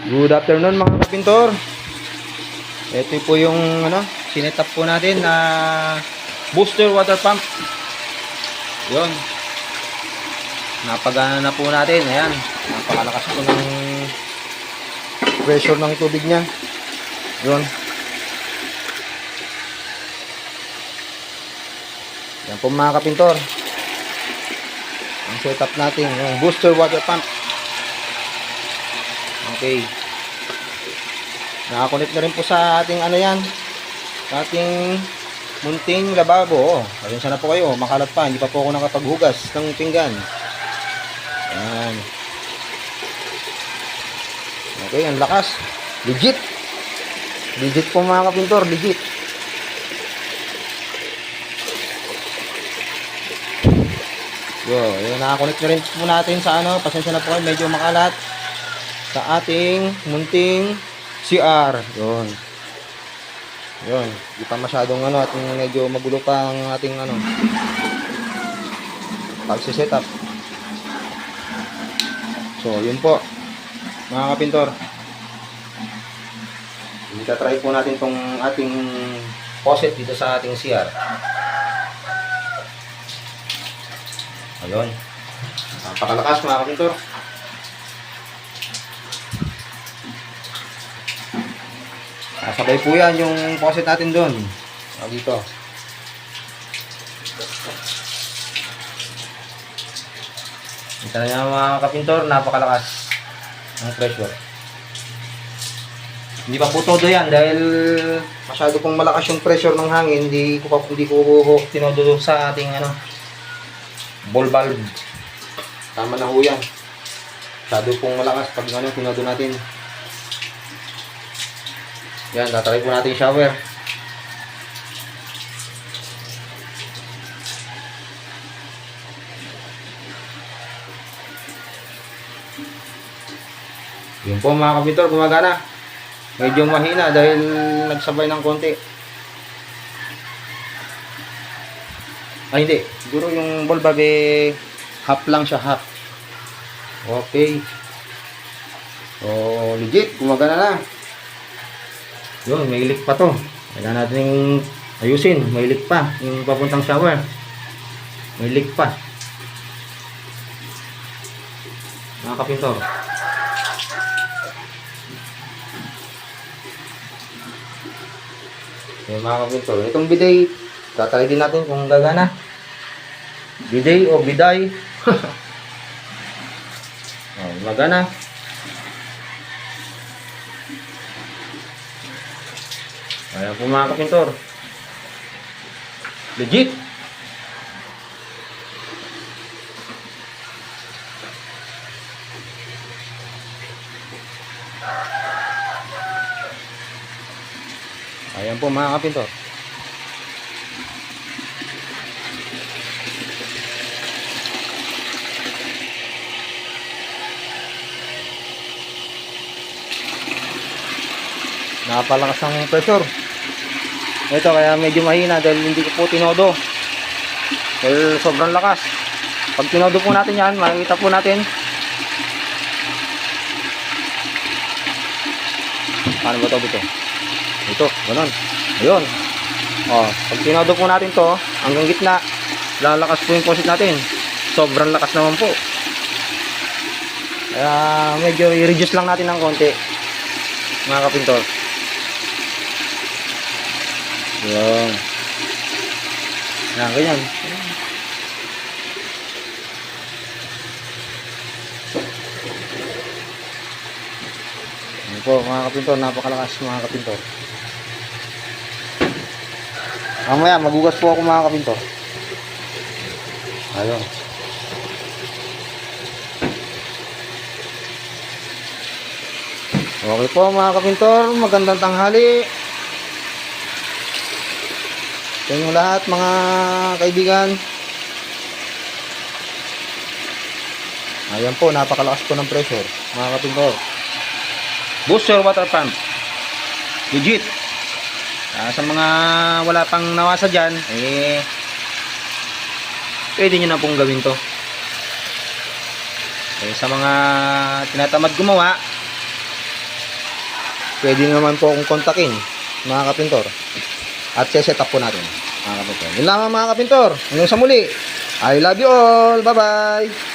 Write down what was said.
Good afternoon mga kapintor. Ito po yung sinet-up po natin na booster water pump. Yun. Napagana na po natin. Ayan. Napakalakas po ng pressure ng tubig niya. Yun. Yan po mga kapintor. Ang setup natin yung booster water pump. Okay. Nakakonect na rin po sa ating yan. Sa ating munting lababo. Pasensya na po kayo. Makalat pa. Hindi pa po ako nakapaghugas ng pinggan. Ayan. Okay. Ang lakas. Legit. Legit po mga kapintor. Legit. Yun. Nakakonect na rin po natin sa Pasensya na po kayo. Medyo makalat. Sa ating munting CR. Yun. Yun. Di pa masyadong at medyo magulo pa ang ating pagsiset up. So, yun po. Mga kapintor. Itatry po natin tong ating faucet dito sa ating CR. Ayun. Napakalakas mga kapintor. Sabay po yan yung faucet natin doon. Dito. Ito na yan mga kapintor. Napakalakas ang pressure. Hindi pa po todo yan dahil masyado pong malakas yung pressure ng hangin. Hindi ko tinodo sa ating ball valve. Tama na ho yan. Masyado pong malakas pag tinodo natin. Yan, tatry po natin yung shower. Yun po mga kapintor, gumagana. Medyo mahina dahil nagsabay ng konti. Ay hindi, siguro yung ball valve half lang siya, half. Okay. So, legit, gumagana na. Yun, may leak pa to. Kailangan natin ayusin. May leak pa. Yung papuntang shower. May leak pa. Mga kapintor. Yung mga kapintor. Itong bidet, tatry din natin kung gagana. Bidet o biday. Magana. Ayan po mga kapintor. Legit. Ayan po mga kapintor. Napalakas ang pressure. Ito kaya medyo mahina dahil hindi ko po tinodo. Dahil sobrang lakas. Pag tinodo po natin yan, makikita po natin. Paano ba ito dito? Ito, ganun. Ayun. Pag tinodo po natin to hanggang gitna, lalakas po yung faucet natin. Sobrang lakas naman po. Kaya medyo i-reduce lang natin ng konti, mga kapintor. Yan. Yan, ganyan. Yan po mga kapintor, napakalakas mga kapintor. Mamaya, magugas po ako mga kapintor. Ayun. Okay po mga kapintor, magandang tanghali sa inyong lahat mga kaibigan. Ayan po, napakalakas po ng pressure mga kapintor. Booster water pump. Legit. Sa mga wala pang nawasa dyan, pwede nyo na pong gawin to. Sa mga tinatamad gumawa, pwede naman po akong kontakin, mga kapintor. At set up po natin, mga kapintor. Yun lamang mga kapintor. Hanggang sa muli. I love you all. Bye-bye.